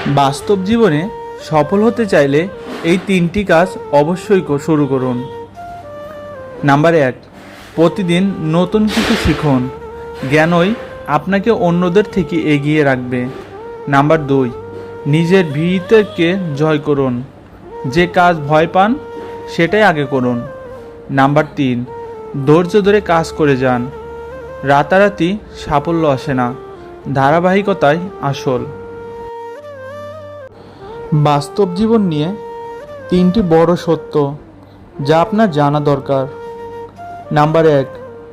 বাস্তব জীবনে সফল হতে চাইলে এই তিনটি কাজ অবশ্যই শুরু করুন। নাম্বার ১, প্রতিদিন নতুন কিছু শিখুন। জ্ঞানই আপনাকে অন্যদের থেকে এগিয়ে রাখবে। নাম্বার ২, নিজের ভীতিকে জয় করুন। যে কাজ ভয় পান সেটাই আগে করুন। নাম্বার ৩, ধৈর্য ধরে কাজ করে যান। রাতারাতি সাফল্য আসে না, ধারাবাহিকতাই আসল। বাস্তব জীবন নিয়ে তিনটি বড় সত্য যা আপনার জানা দরকার। নাম্বার ১,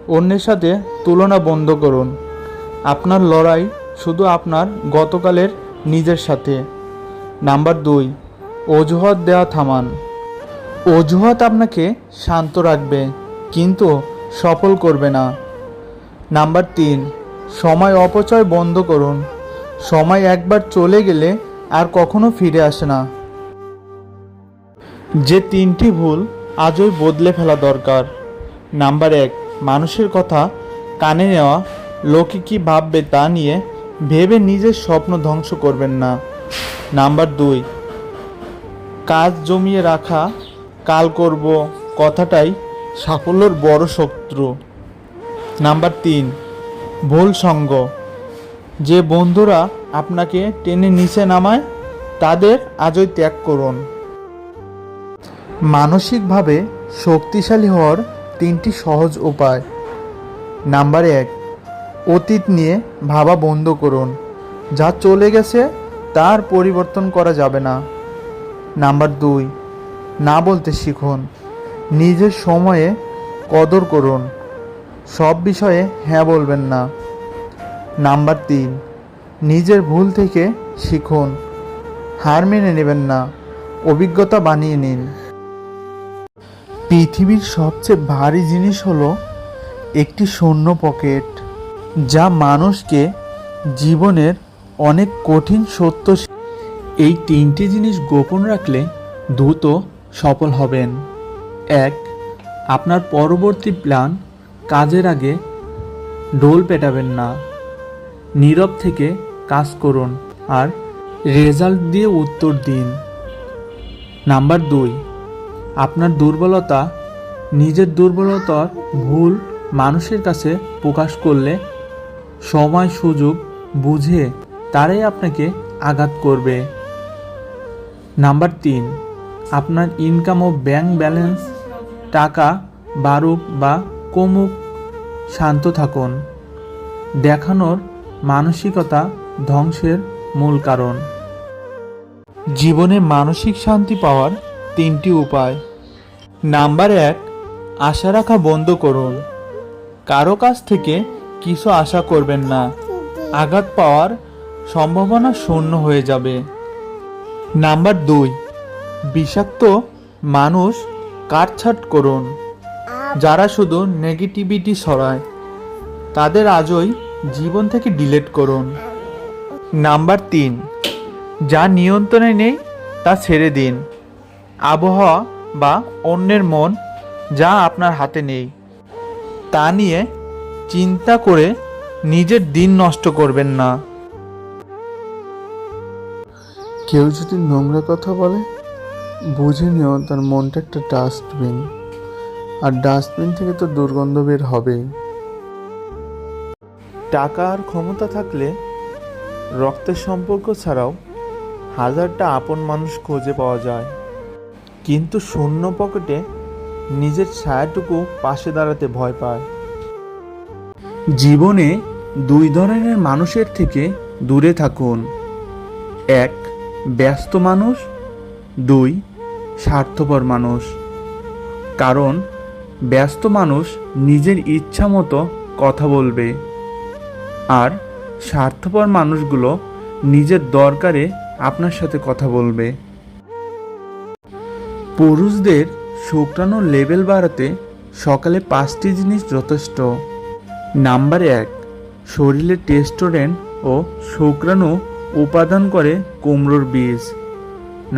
অন্যের সাথে তুলনা বন্ধ করুন। আপনার লড়াই শুধু আপনার গতকালের নিজের সাথে। নাম্বার ২, অজুহাত দেওয়া থামান। অজুহাত আপনাকে শান্ত রাখবে কিন্তু সফল করবে না। নাম্বার ৩, সময় অপচয় বন্ধ করুন। সময় একবার চলে গেলে আর কখনো ফিরে আসে না। যে তিনটি ভুল আজই বদলে ফেলা দরকার। নাম্বার ১, মানুষের কথা কানে নেওয়া। লোকে কি ভাববে তা নিয়ে ভেবে নিজের স্বপ্ন ধ্বংস করবেন না। নাম্বার ২, কাজ জমিয়ে রাখা, কাল করব কথাটাই সাফল্যের বড় শত্রু। নাম্বার ৩, ভুল সঙ্গ। যে বন্ধুরা আপনাকে টেনে নিচে নামায় তাদের আজই ত্যাগ করুন। মানসিকভাবে শক্তিশালী হওয়ার তিনটি সহজ উপায়। নাম্বার ১, অতীত নিয়ে ভাবা বন্ধ করুন। যা চলে গেছে তার পরিবর্তন করা যাবে না। নাম্বার ২, না বলতে শিখুন। নিজের সময়ে কদর করুন। সব বিষয়ে হ্যাঁ বলবেন না। নাম্বার ৩, নিজের ভুল থেকে শিখুন। হার মেনে নেবেন না, অভিজ্ঞতা বানিয়ে নিন। পৃথিবীর সবচেয়ে ভারী জিনিস হলো একটি শূন্য পকেট, যা মানুষকে জীবনের অনেক কঠিন সত্য। এই তিনটি জিনিস গোপন রাখলে দ্রুত সফল হবেন। ১, আপনার পরবর্তী প্ল্যান কাজের আগে ঢোল পেটাবেন না। নীরব থেকে কাজ করুন আর রেজাল্ট দিয়ে উত্তর দিন। নাম্বার ২, আপনার দুর্বলতা নিজের দুর্বলতার ভুল মানুষের কাছে প্রকাশ করলে সময় সুযোগ বুঝে তারাই আপনাকে আঘাত করবে। নাম্বার ৩, আপনার ইনকাম ও ব্যাংক ব্যালেন্স টাকা বাড়ুক বা কমুক শান্ত থাকুন। দেখানোর মানসিকতা ধ্বংসের মূল কারণ। জীবনে মানসিক শান্তি পাওয়ার তিনটি উপায়। নাম্বার ১, আশা রাখা বন্ধ করুন। কারো কাছ থেকে কিছু আশা করবেন না, আঘাত পাওয়ার সম্ভাবনা শূন্য হয়ে যাবে। নাম্বার ২, বিষাক্ত মানুষ কাটছাঁট করুন। যারা শুধু নেগেটিভিটি ছড়ায় তাদের আজই জীবন থেকে ডিলিট করুন। নাম্বার ৩, যা নিয়ন্ত্রণে নেই তা ছেড়ে দিন। আবহাওয়া বা অন্যের মন যা আপনার হাতে নেই তা নিয়ে চিন্তা করে নিজের দিন নষ্ট করবেন না। কেউ যদি নোংরা কথা বলে বুঝে নিও তার মনটা একটা ডাস্টবিন, আর ডাস্টবিন থেকে তো দুর্গন্ধ বের হবেই। টাকা আর ক্ষমতা থাকলে রক্তের সম্পর্ক ছাড়াও হাজারটা আপন মানুষ খুঁজে পাওয়া যায়, কিন্তু শূন্য পকেটে নিজের ছায়াটুকু পাশে দাঁড়াতে ভয় পায়। জীবনে ২ ধরনের মানুষের থেকে দূরে থাকুন। ১, ব্যস্ত মানুষ। ২, স্বার্থপর মানুষ। কারণ ব্যস্ত মানুষ নিজের ইচ্ছা মতো কথা বলবে, আর স্বার্থপর মানুষগুলো নিজের দরকারে আপনার সাথে কথা বলবে। পুরুষদের শুক্রাণুর লেভেল বাড়াতে সকালে ৫টি জিনিস যথেষ্ট। নাম্বার ১, শরীরে টেস্টোস্টেরন ও শুক্রাণু উৎপাদন করে কুমড়োর বীজ।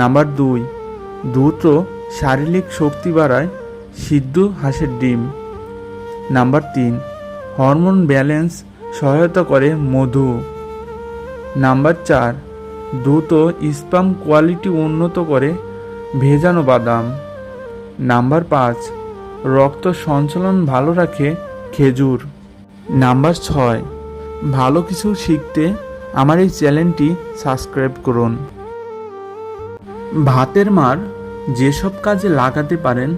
নাম্বার ২, দ্রুত শারীরিক শক্তি বাড়ায় সিদ্ধ হাঁসের ডিম। নাম্বার ৩, হরমোন ব্যালেন্স সহায়তা করে মধু। নাম্বার ৪, দ্রুত স্পাম কোয়ালিটি উন্নত করে ভেজানো বাদাম। নাম্বার 5, রক্ত সঞ্চালন ভালো রাখে খেজুর। নাম্বার 6, ভালো কিছু শিখতে আমার এই চ্যানেলটি সাবস্ক্রাইব করুন। ভাতের মাড় যেসব কাজে লাগাতে পারেন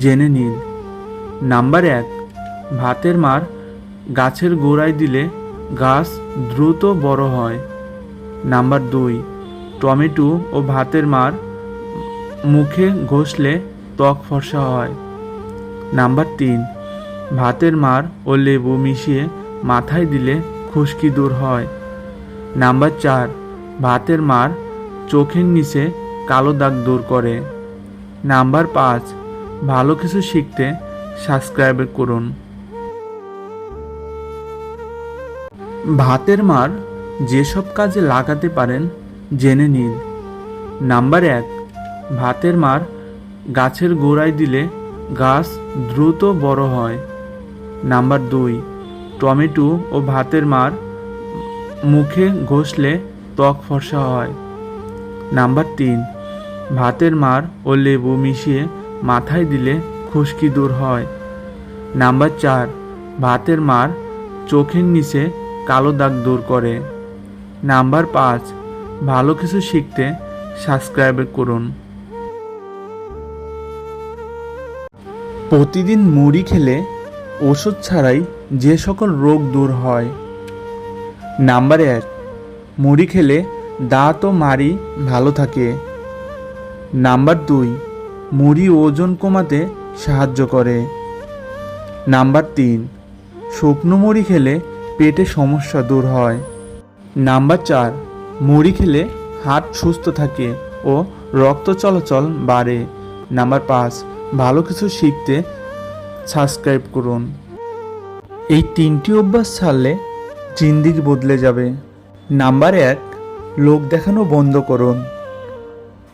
জেনে নিন। নাম্বার 1, ভাতের মাড় গাছের গোড়ায় দিলে গাছ দ্রুত বড় হয়। নাম্বার 2, টমেটো ও ভাতের মাড় মুখে ঘষলে ত্বক ফর্সা হয়। নাম্বার 3, ভাতের মাড় ও লেবু মিশিয়ে মাথায় দিলে খুশকি দূর হয়। নাম্বার 4, ভাতের মাড় চোখের নিচে কালো দাগ দূর করে। নাম্বার 5, ভালো কিছু শিখতে সাবস্ক্রাইব করুন। ভাতের মাড় যেসব কাজে লাগাতে পারেন জেনে নিন। নাম্বার 1, ভাতের মাড় গাছের গোড়ায় দিলে গাছ দ্রুত বড় হয়। নাম্বার 2, টমেটো ও ভাতের মাড় মুখে ঘষলে ত্বক ফর্সা হয়। নাম্বার 3, ভাতের মাড় ও লেবু মিশিয়ে মাথায় দিলে খুশকি দূর হয়। নাম্বার 4, ভাতের মাড় চোখের নিচে কালো দাগ দূর করে। নাম্বার 5, ভালো কিছু শিখতে সাবস্ক্রাইব করুন। প্রতিদিন মুড়ি খেলে ওষুধ ছাড়াই যে সকল রোগ দূর হয়। নাম্বার 1, মুড়ি খেলে দাঁত ও মাড়ি ভালো থাকে। নাম্বার 2, মুড়ি ওজন কমাতে সাহায্য করে। নাম্বার 3, শুকনো মুড়ি খেলে পেটে সমস্যা দূর হয়। নাম্বার 4, মুড়ি খেলে হার্ট সুস্থ থাকে ও রক্ত চলাচল বাড়ে। নাম্বার 5, ভালো কিছু শিখতে সাবস্ক্রাইব করুন। এই 3টি অভ্যাস ছাড়লে জিন্দেগি বদলে যাবে। নাম্বার 1, লোক দেখানো বন্ধ করুন।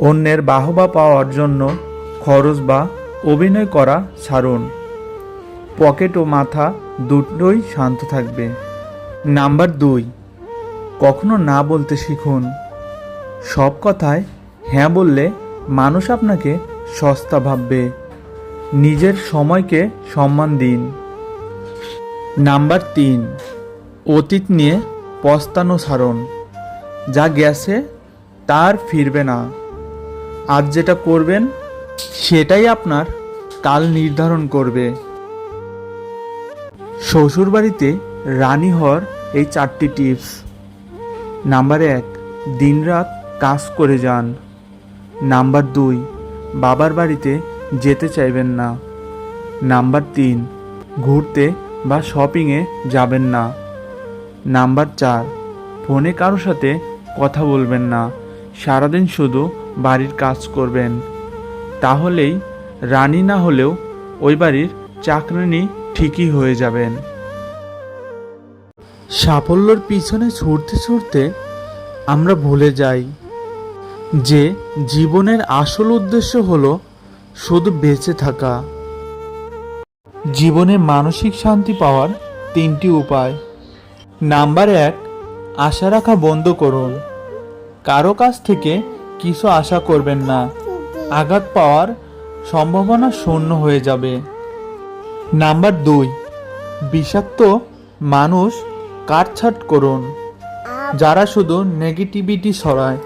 অন্যের বাহবা পাওয়ার জন্য খরচ বা অভিনয় করা ছাড়ুন। পকেট ও মাথা দুটোই শান্ত থাকবে। নাম্বার 2, কখনো না বলতে শিখুন। সব কথায় হ্যাঁ বললে মানুষ আপনাকে সস্তা ভাববে। নিজের সময়কে সম্মান দিন। নাম্বার 3, অতীত নিয়ে পস্তানো ছাড়ুন। যা গেছে তার ফিরবে না। আজ যেটা করবেন সেটাই আপনার কাল নির্ধারণ করবে। শ্বশুরবাড়িতে রানী হওয়ার এই 4টি টিপস। নাম্বার 1, দিনরাত কাজ করে যান। নাম্বার 2, বাবার বাড়িতে যেতে চাইবেন না। নাম্বার 3, ঘুরতে বা শপিংয়ে যাবেন না। নাম্বার 4, ফোনে কারো সাথে কথা বলবেন না। সারাদিন শুধু বাড়ির কাজ করবেন। তাহলেই রানী না হলেও ওই বাড়ির চাকরানী ঠিকই হয়ে যাবেন। সাফল্যের পিছনে ছুটতে ছুটতে আমরা ভুলে যাই যে জীবনের আসল উদ্দেশ্য হলো শুধু বেঁচে থাকা। জীবনে মানসিক শান্তি পাওয়ার 3টি উপায়। নাম্বার 1, আশা রাখা বন্ধ করুন। কারো কাছ থেকে কিছু আশা করবেন না। আঘাত পাওয়ার সম্ভাবনা শূন্য হয়ে যাবে। নাম্বার 2, বিষাক্ত মানুষ কাটছাঁট করুন। যারা শুধু নেগেটিভিটি ছড়ায়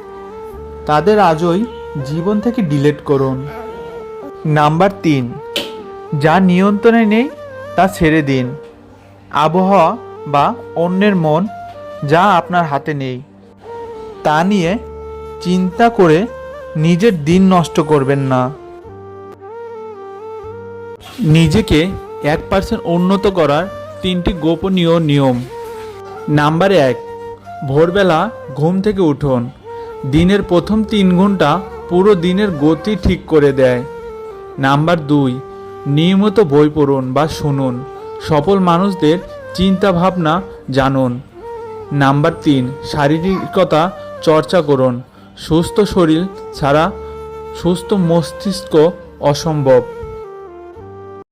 তাদের আজই জীবন থেকে ডিলিট করুন। নাম্বার 3, যা নিয়ন্ত্রণে নেই তা ছেড়ে দিন। আবহাওয়া বা অন্যের মন যা আপনার হাতে নেই তা নিয়ে চিন্তা করে নিজের দিন নষ্ট করবেন না। নিজেকে 1% উন্নত করার 3টি গোপনীয় নিয়ম। নাম্বার 1, ভোরবেলা ঘুম থেকে উঠুন। দিনের প্রথম 3 ঘন্টা পুরো দিনের গতি ঠিক করে দেয়। নাম্বার 2, নিয়মিত বই পড়ুন বা শুনুন। সফল মানুষদের চিন্তা ভাবনা জানুন। নাম্বার 3, শারীরিকতা চর্চা করুন। সুস্থ শরীর ছাড়া সুস্থ মস্তিষ্ক অসম্ভব।